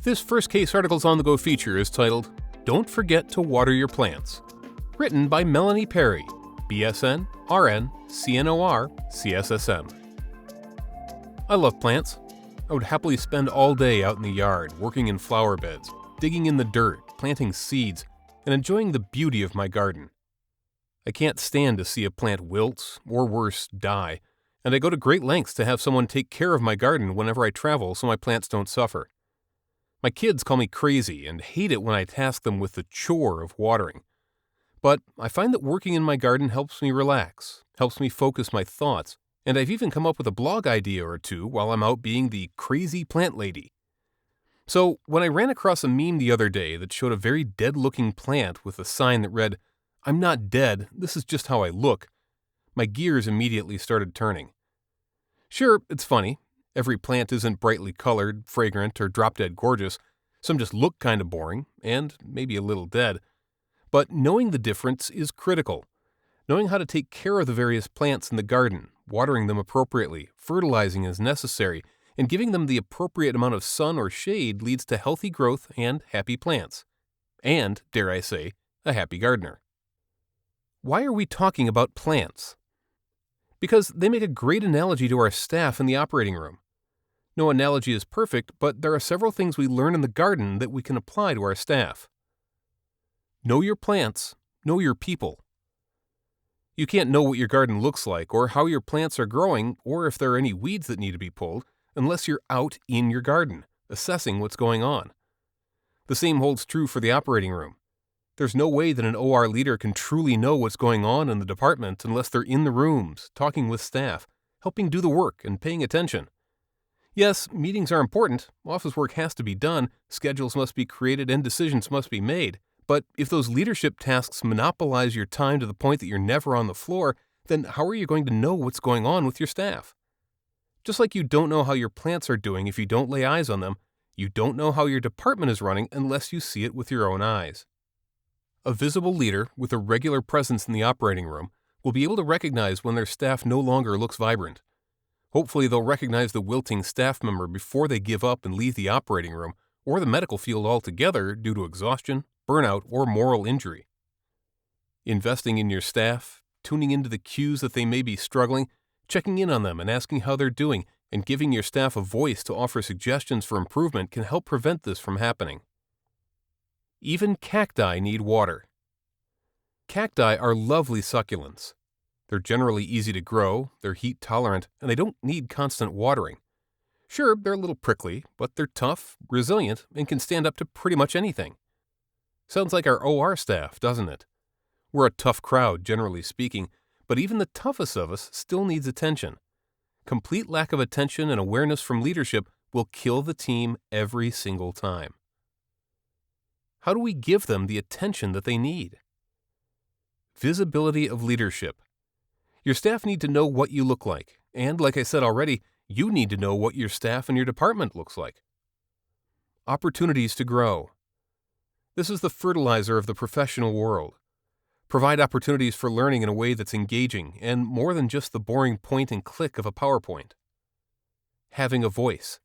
This first case article's on the go feature is titled, Don't Forget to Water Your Plants, written by Melanie Perry, BSN, RN, CNOR, CSSM. I love plants. I would happily spend all day out in the yard, working in flower beds, digging in the dirt, planting seeds, and enjoying the beauty of my garden. I can't stand to see a plant wilt, or worse, die, and I go to great lengths to have someone take care of my garden whenever I travel so my plants don't suffer. My kids call me crazy and hate it when I task them with the chore of watering. But I find that working in my garden helps me relax, helps me focus my thoughts, and I've even come up with a blog idea or two while I'm out being the crazy plant lady. So when I ran across a meme the other day that showed a very dead-looking plant with a sign that read, "I'm not dead, this is just how I look," my gears immediately started turning. Sure, it's funny. Every plant isn't brightly colored, fragrant, or drop-dead gorgeous. Some just look kind of boring, and maybe a little dead. But knowing the difference is critical. Knowing how to take care of the various plants in the garden, watering them appropriately, fertilizing as necessary, and giving them the appropriate amount of sun or shade leads to healthy growth and happy plants. And, dare I say, a happy gardener. Why are we talking about plants? Because they make a great analogy to our staff in the operating room. No analogy is perfect, but there are several things we learn in the garden that we can apply to our staff. Know your plants, know your people. You can't know what your garden looks like or how your plants are growing or if there are any weeds that need to be pulled unless you're out in your garden, assessing what's going on. The same holds true for the operating room. There's no way that an OR leader can truly know what's going on in the department unless they're in the rooms, talking with staff, helping do the work, and paying attention. Yes, meetings are important, office work has to be done, schedules must be created, and decisions must be made. But if those leadership tasks monopolize your time to the point that you're never on the floor, then how are you going to know what's going on with your staff? Just like you don't know how your plants are doing if you don't lay eyes on them, you don't know how your department is running unless you see it with your own eyes. A visible leader with a regular presence in the operating room will be able to recognize when their staff no longer looks vibrant. Hopefully they'll recognize the wilting staff member before they give up and leave the operating room or the medical field altogether due to exhaustion, burnout, or moral injury. Investing in your staff, tuning into the cues that they may be struggling, checking in on them and asking how they're doing, and giving your staff a voice to offer suggestions for improvement can help prevent this from happening. Even cacti need water. Cacti are lovely succulents. They're generally easy to grow, they're heat tolerant, and they don't need constant watering. Sure, they're a little prickly, but they're tough, resilient, and can stand up to pretty much anything. Sounds like our OR staff, doesn't it? We're a tough crowd, generally speaking, but even the toughest of us still needs attention. Complete lack of attention and awareness from leadership will kill the team every single time. How do we give them the attention that they need? Visibility of leadership. Your staff need to know what you look like, and like I said already, you need to know what your staff and your department looks like. Opportunities to grow. This is the fertilizer of the professional world. Provide opportunities for learning in a way that's engaging and more than just the boring point and click of a PowerPoint. Having a voice.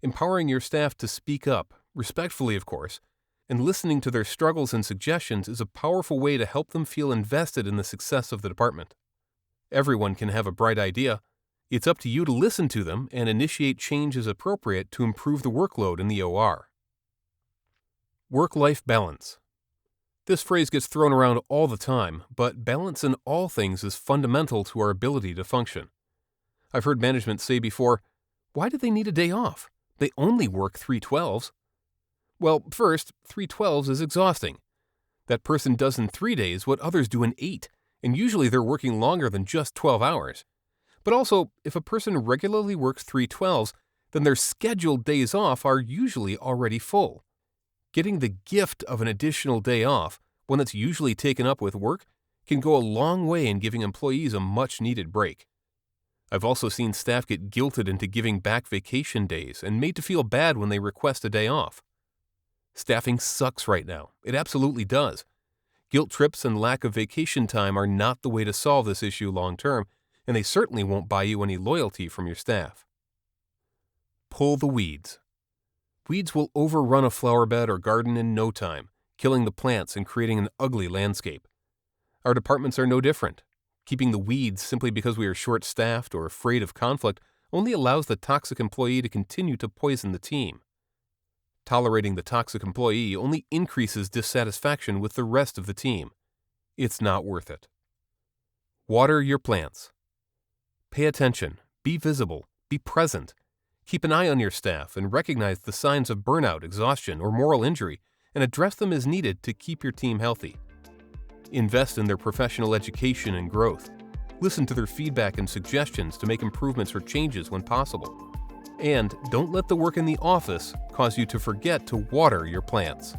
Empowering your staff to speak up, respectfully of course, and listening to their struggles and suggestions is a powerful way to help them feel invested in the success of the department. Everyone can have a bright idea. It's up to you to listen to them and initiate change as appropriate to improve the workload in the OR. Work-life balance. This phrase gets thrown around all the time, but balance in all things is fundamental to our ability to function. I've heard management say before, "Why do they need a day off? They only work 3/12s." Well, first, 3/12s is exhausting. That person does in 3 days what others do in 8, and usually they're working longer than just 12 hours. But also, if a person regularly works 3/12s, then their scheduled days off are usually already full. Getting the gift of an additional day off, one that's usually taken up with work, can go a long way in giving employees a much-needed break. I've also seen staff get guilted into giving back vacation days and made to feel bad when they request a day off. Staffing sucks right now. It absolutely does. Guilt trips and lack of vacation time are not the way to solve this issue long-term, and they certainly won't buy you any loyalty from your staff. Pull the weeds. Weeds will overrun a flower bed or garden in no time, killing the plants and creating an ugly landscape. Our departments are no different. Keeping the weeds simply because we are short-staffed or afraid of conflict only allows the toxic employee to continue to poison the team. Tolerating the toxic employee only increases dissatisfaction with the rest of the team. It's not worth it. Water your plants. Pay attention, be visible, be present. Keep an eye on your staff and recognize the signs of burnout, exhaustion, or moral injury, and address them as needed to keep your team healthy. Invest in their professional education and growth. Listen to their feedback and suggestions to make improvements or changes when possible. And don't let the work in the office cause you to forget to water your plants.